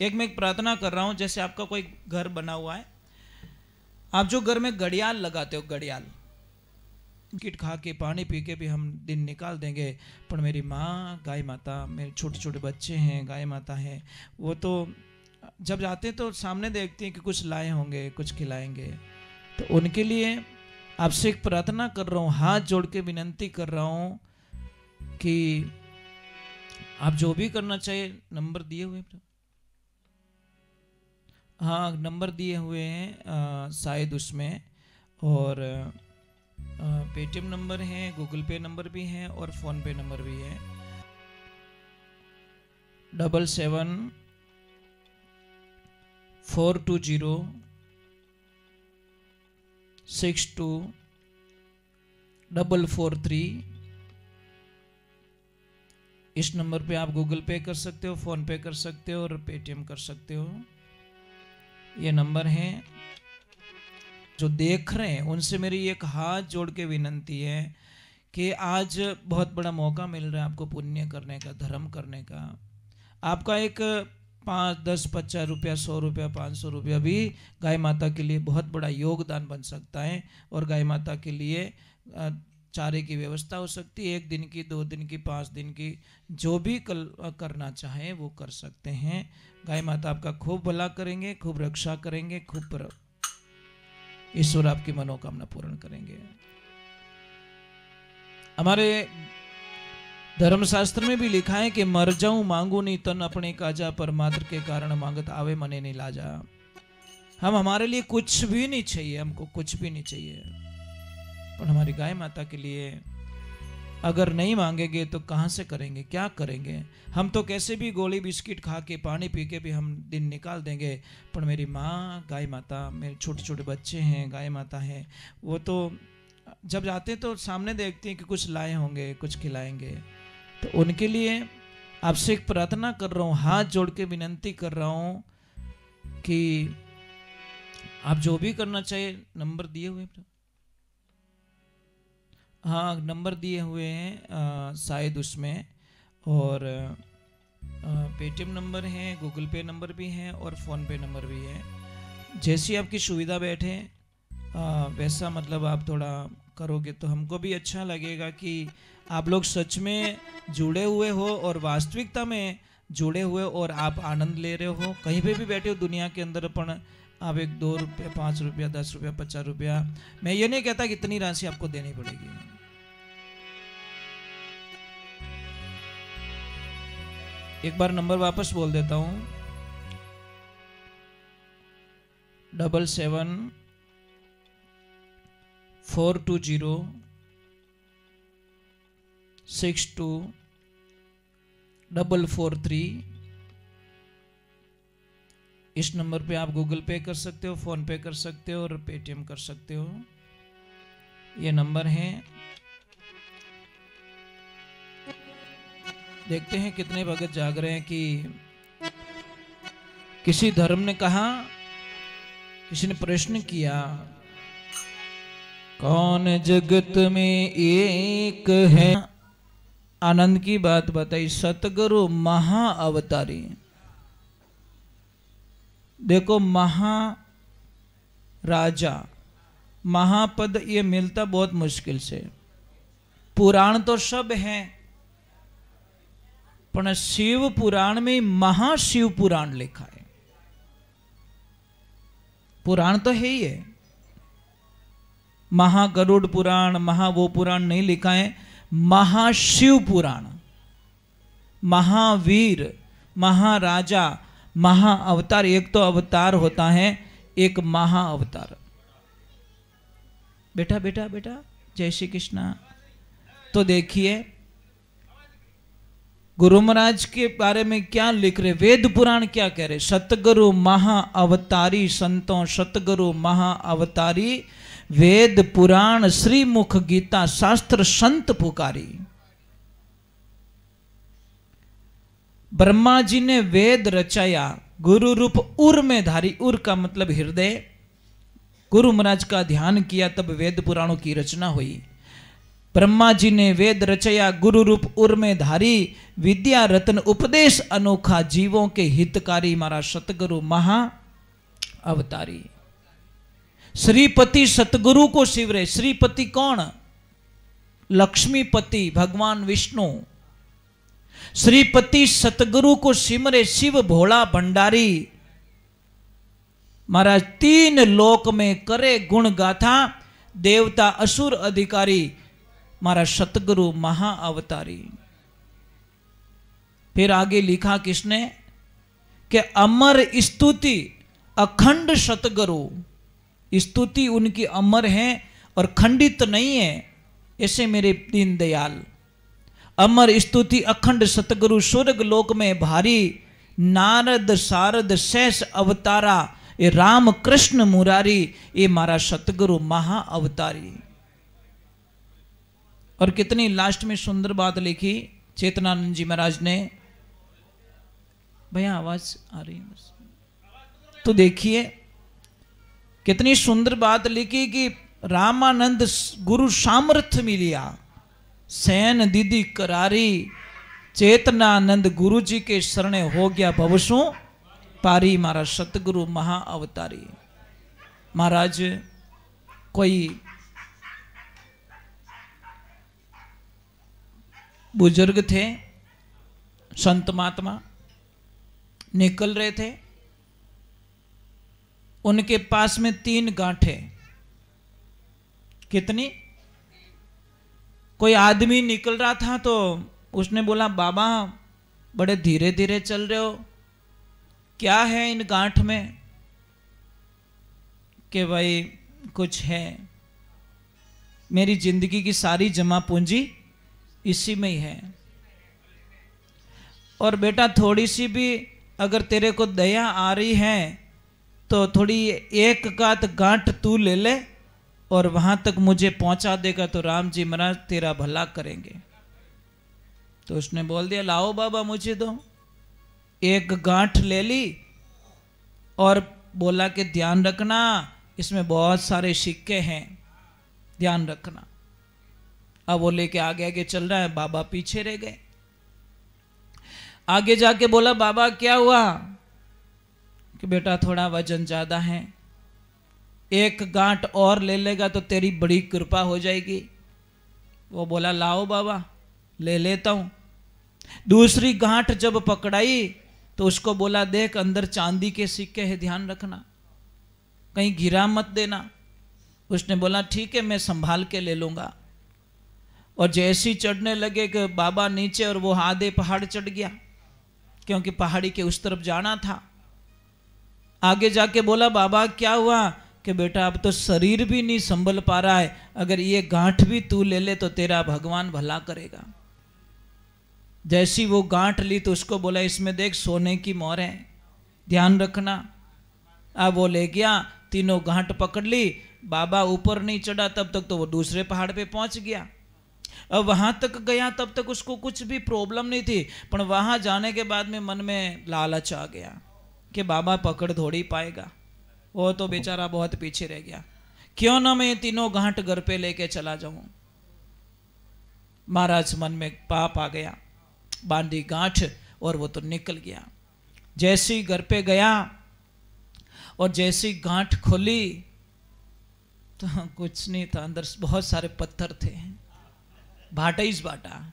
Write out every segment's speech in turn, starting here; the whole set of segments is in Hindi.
मैं एक प्रार्थना कर रहा हूं, जैसे आपका कोई घर बना हुआ है, आप जो घर में घड़ियाल लगाते हो, घड़ियाल किट खा के पानी पी के भी हम दिन निकाल देंगे, पर मेरी माँ गाय माता, मेरे छोटे छोटे बच्चे हैं, गाय माता हैं, वो तो जब जाते हैं तो सामने देखते हैं कि कुछ लाए होंगे, कुछ खिलाएंगे। तो उनके लिए आपसे एक प्रार्थना कर रहा हूँ, हाथ जोड़ के विनंती कर रहा हूँ कि आप जो भी करना चाहिए, नंबर दिए हुए, हाँ नंबर दिए हुए हैं शायद उसमें, और पेटीएम नंबर है, गूगल पे नंबर भी है और फोन पे नंबर भी है। 77-420-62-443। इस नंबर पे आप गूगल पे कर सकते हो, फोन पे कर सकते हो और पेटीएम कर सकते हो। ये नंबर है। जो देख रहे हैं उनसे मेरी एक हाथ जोड़ के विनंती है कि आज बहुत बड़ा मौका मिल रहा है आपको पुण्य करने का, धर्म करने का। आपका एक 5, 10, 50 रुपया, 100 रुपया, 500 रुपया भी गाय माता के लिए बहुत बड़ा योगदान बन सकता है, और गाय माता के लिए चारे की व्यवस्था हो सकती है। 1 दिन की, 2 दिन की, 5 दिन की, जो भी करना चाहे वो कर सकते हैं। गाय माता आपका खूब भला करेंगे, खूब रक्षा करेंगे, खूब ईश्वर आपकी मनोकामना पूर्ण करेंगे। हमारे धर्मशास्त्र में भी लिखा है कि मर जाऊं मांगू नहीं तन अपने काजा, पर मात्र के कारण मांगत आवे मने नहीं लाजा। हम हमारे लिए कुछ भी नहीं चाहिए, हमको कुछ भी नहीं चाहिए, पर हमारी गाय माता के लिए अगर नहीं मांगेंगे तो कहां से करेंगे, क्या करेंगे? हम तो कैसे भी गोली बिस्किट खा के पानी पी के भी हम दिन निकाल देंगे, पर मेरी माँ गाय माता, मेरे छोटे छोटे बच्चे हैं, गाय माता हैं, वो तो जब जाते हैं तो सामने देखते हैं कि कुछ लाए होंगे, कुछ खिलाएंगे। तो उनके लिए आपसे एक प्रार्थना कर रहा हूँ, हाथ जोड़ के विनंती कर रहा हूँ कि आप जो भी करना चाहिए, नंबर दिए हुए, हाँ नंबर दिए हुए हैं शायद उसमें, और पेटीएम नंबर है, गूगल पे नंबर भी है और फ़ोन पे नंबर भी है। जैसी आपकी सुविधा बैठे वैसा मतलब आप थोड़ा करोगे तो हमको भी अच्छा लगेगा कि आप लोग सच में जुड़े हुए हो और वास्तविकता में जुड़े हुए और आप आनंद ले रहे हो। कहीं पे भी बैठे हो दुनिया के अंदर, पण आप 1, 2 रुपये, 5 रुपया, 10 रुपया, 50 रुपया, मैं ये नहीं कहता कि इतनी राशि आपको देनी पड़ेगी। एक बार नंबर वापस बोल देता हूं, 77-420-62-443। इस नंबर पे आप गूगल पे कर सकते हो, फोन पे कर सकते हो और पेटीएम कर सकते हो। ये नंबर है। देखते हैं कितने भगत जाग रहे हैं। कि किसी धर्म ने कहा, किसी ने प्रश्न किया, कौन जगत में एक है? आनंद की बात बताई, सतगुरु महा अवतारी। देखो, महाराजा, महापद ये मिलता बहुत मुश्किल से। पुराण तो सब हैं, पर शिव पुराण में महाशिव पुराण लिखा है। पुराण तो है ही है, महागरुड़ पुराण, वो पुराण नहीं लिखा है। महाशिव पुराण, महावीर, महाराजा, महाअवतार। एक तो अवतार होता है, एक महाअवतार। बेटा बेटा बेटा, जय श्री कृष्णा। तो देखिए गुरु महाराज के बारे में क्या लिख रहे, वेद पुराण क्या कह रहे? सतगुरु महा अवतारी संतों, सतगुरु महा अवतारी, वेद पुराण श्रीमुख गीता शास्त्र संत पुकारी। ब्रह्मा जी ने वेद रचाया, गुरु रूप उर में धारी, उर का मतलब हृदय। गुरु महाराज का ध्यान किया तब वेद पुराणों की रचना हुई। ब्रह्मा जी ने वेद रचया, गुरु रूप उर में धारी, विद्या रत्न उपदेश अनोखा, जीवों के हितकारी, मारा सतगुरु महा अवतारी। श्रीपति सतगुरु को शिवरे। श्रीपति कौन? लक्ष्मीपति भगवान विष्णु। श्रीपति सतगुरु को सिमरे, शिव भोला भंडारी। महाराज तीन लोक में करे गुण गाथा, देवता असुर अधिकारी, मारा सतगुरु महा अवतारी। फिर आगे लिखा किसने कि अमर स्तुति अखंड सतगुरु। स्तुति उनकी अमर है और खंडित नहीं है। ऐसे मेरे दीनदयाल, अमर स्तुति अखंड सतगुरु, स्वर्ग लोक में भारी, नारद सारद शेष अवतारा, ये राम कृष्ण मुरारी, ये मारा सतगुरु महा अवतारी। और कितनी लास्ट में सुंदर बात लिखी चेतनानंद जी महाराज ने। भैया आवाज आ रही है तो देखिए कितनी सुंदर बात लिखी कि रामानंद गुरु सामर्थ्य मिलिया, सैन दीदी करारी, चेतनानंद गुरु जी के शरणे हो गया भवसों पारी, मारा सतगुरु महा अवतारी। महाराज कोई बुजुर्ग थे, संत महात्मा निकल रहे थे, उनके पास में 3 गांठें। कितनी? कोई आदमी निकल रहा था तो उसने बोला, बाबा बड़े धीरे धीरे चल रहे हो, क्या है इन गांठ में? कि भाई कुछ है, मेरी जिंदगी की सारी जमा पूंजी इसी में ही है, और बेटा थोड़ी सी भी अगर तेरे को दया आ रही है तो थोड़ी एक गांठ गांठ तू ले ले और वहां तक मुझे पहुंचा देगा तो राम जी महाराज तेरा भला करेंगे। तो उसने बोल दिया, लाओ बाबा मुझे दो। एक गांठ ले ली और बोला कि ध्यान रखना इसमें बहुत सारे सिक्के हैं, ध्यान रखना। अब वो लेके आगे आगे चल रहा है, बाबा पीछे रह गए। आगे जाके बोला, बाबा क्या हुआ? कि बेटा थोड़ा वजन ज्यादा है, एक गांठ और ले लेगा तो तेरी बड़ी कृपा हो जाएगी। वो बोला, लाओ बाबा ले लेता हूं। दूसरी गांठ जब पकड़ाई तो उसको बोला, देख अंदर चांदी के सिक्के हैं, ध्यान रखना कहीं गिरा मत देना। उसने बोला, ठीक है मैं संभाल के ले लूंगा। और जैसी चढ़ने लगे कि बाबा नीचे, और वो आधे पहाड़ चढ़ गया क्योंकि पहाड़ी के उस तरफ जाना था। आगे जाके बोला, बाबा क्या हुआ? कि बेटा अब तो शरीर भी नहीं संभल पा रहा है, अगर ये गांठ भी तू ले ले तो तेरा भगवान भला करेगा। जैसी वो गांठ ली तो उसको बोला, इसमें देख सोने की मोहर है, ध्यान रखना। अब वो ले गया, तीनों गांठ पकड़ ली। बाबा ऊपर नहीं चढ़ा तब तक तो वो दूसरे पहाड़ पे पहुंच गया। अब वहां तक गया तब तक उसको कुछ भी प्रॉब्लम नहीं थी, पर वहां जाने के बाद में मन में लालच आ गया कि बाबा पकड़ थोड़ी पाएगा। वो तो बेचारा बहुत पीछे रह गया, क्यों ना मैं तीनों गांठ घर पे लेके चला जाऊं। महाराज मन में पाप आ गया, बांधी गांठ और वो तो निकल गया। जैसी घर पे गया और जैसी गांठ खोली तो कुछ नहीं था, अंदर बहुत सारे पत्थर थे, भाटा ही भाटा।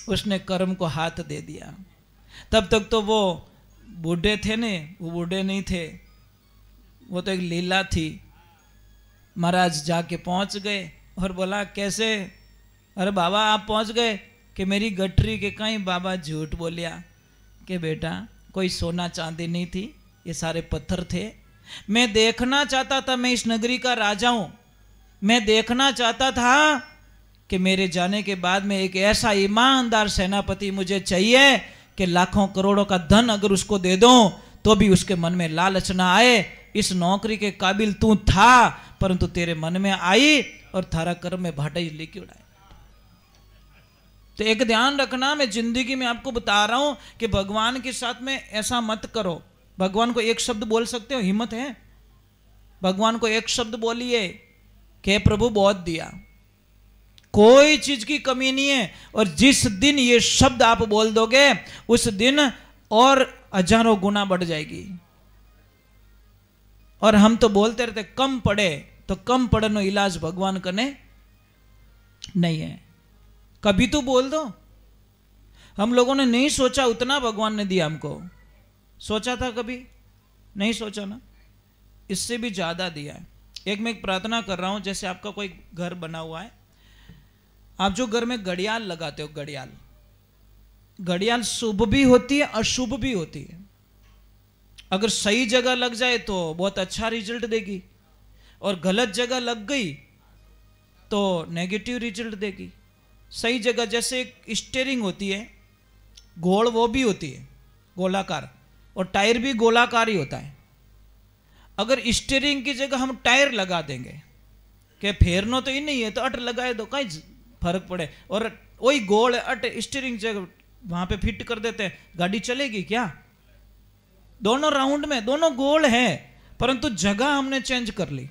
उसने कर्म को हाथ दे दिया। तब तक तो वो बूढ़े थे ने, वो बूढ़े नहीं थे, वो तो एक लीला थी। महाराज जाके पहुंच गए और बोला, कैसे? अरे बाबा आप पहुंच गए? कि मेरी गठरी के कहीं। बाबा झूठ बोलिया कि बेटा कोई सोना चांदी नहीं थी, ये सारे पत्थर थे। मैं देखना चाहता था, मैं इस नगरी का राजा हूं, मैं देखना चाहता था कि मेरे जाने के बाद में एक ऐसा ईमानदार सेनापति मुझे चाहिए कि लाखों करोड़ों का धन अगर उसको दे दूं तो भी उसके मन में लालच ना आए। इस नौकरी के काबिल तू था, परंतु तेरे मन में आई और थारा कर्म में भाटा ही लेके उड़ाए। तो एक ध्यान रखना, मैं जिंदगी में आपको बता रहा हूं कि भगवान के साथ में ऐसा मत करो। भगवान को एक शब्द बोल सकते हो, हिम्मत है? भगवान को एक शब्द बोलिए कि प्रभु बहुत दिया, कोई चीज की कमी नहीं है। और जिस दिन ये शब्द आप बोल दोगे उस दिन और हजारों गुना बढ़ जाएगी। और हम तो बोलते रहते कम पड़े, तो कम पड़नो इलाज भगवान कने नहीं है। कभी तो बोल दो। हम लोगों ने नहीं सोचा उतना भगवान ने दिया हमको। सोचा था कभी? नहीं सोचा ना। इससे भी ज्यादा दिया है। एक प्रार्थना कर रहा हूं, जैसे आपका कोई घर बना हुआ है, आप जो घर में घड़ियाल लगाते हो, घड़ियाल शुभ भी होती है अशुभ भी होती है। अगर सही जगह लग जाए तो बहुत अच्छा रिजल्ट देगी, और गलत जगह लग गई तो नेगेटिव रिजल्ट देगी। सही जगह, जैसे एक स्टीयरिंग होती है गोल, वो भी होती है गोलाकार, और टायर भी गोलाकार ही होता है। अगर स्टीयरिंग की जगह हम टायर लगा देंगे कि फेरनो तो ही नहीं है तो अट लगाए दो, कहीं फर्क पड़े, और वही गोल अट स्टीयरिंग जगह वहां पे फिट कर देते हैं, गाड़ी चलेगी क्या? दोनों राउंड में दोनों गोल है, परंतु जगह हमने चेंज कर ली।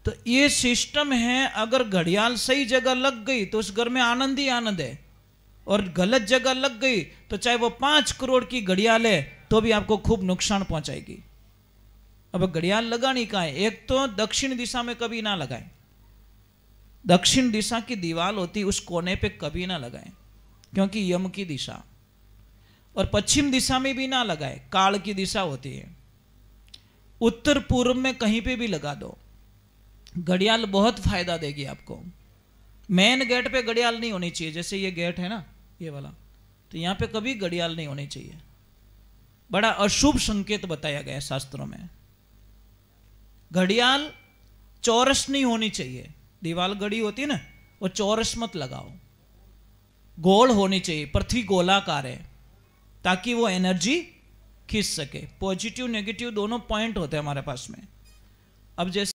तो ये सिस्टम है। अगर घड़ियाल सही जगह लग गई तो उस घर में आनंद ही आनंद है, और गलत जगह लग गई तो चाहे वो 5 करोड़ की घड़ियाल है तो भी आपको खूब नुकसान पहुंचाएगी। अब घड़ियाल लगानी कहाँ है? एक तो दक्षिण दिशा में कभी ना लगाएं। दक्षिण दिशा की दीवार होती उस कोने पे कभी ना लगाएं, क्योंकि यम की दिशा। और पश्चिम दिशा में भी ना लगाएं, काल की दिशा होती है। उत्तर पूर्व में कहीं पे भी लगा दो, घड़ियाल बहुत फायदा देगी आपको। मेन गेट पे घड़ियाल नहीं होनी चाहिए, जैसे ये गेट है ना, ये वाला, तो यहां पे कभी घड़ियाल नहीं होनी चाहिए। बड़ा अशुभ संकेत बताया गया है शास्त्रों में। घड़ियाल चौरस नहीं होनी चाहिए। दीवाल घड़ी होती है ना, वो चौरस मत लगाओ, गोल होनी चाहिए। पृथ्वी गोलाकार है ताकि वो एनर्जी खींच सके। पॉजिटिव नेगेटिव दोनों पॉइंट होते हैं हमारे पास में। अब जैसे